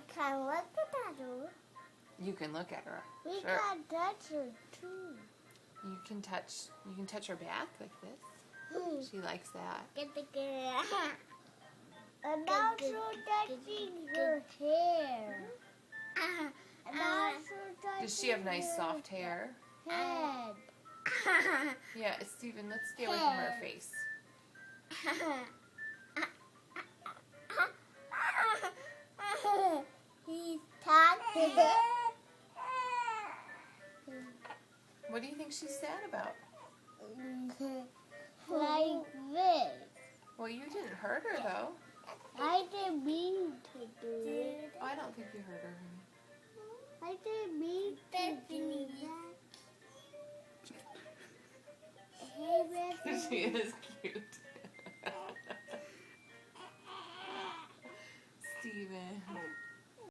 We can look at her. You can look at her. We Sure. can touch her too. You can touch her back like this. She likes that. And also touching her hair. And also touching Does she have nice her soft hair? head. Yeah, Steven, let's stay away from her face. He's talking. What do you think she's sad about? Like this. Well, you didn't hurt her, though. I didn't mean to do it. Oh, I don't think you hurt her, honey. I didn't mean to do that. Hey, Bethany. She is cute. Steven.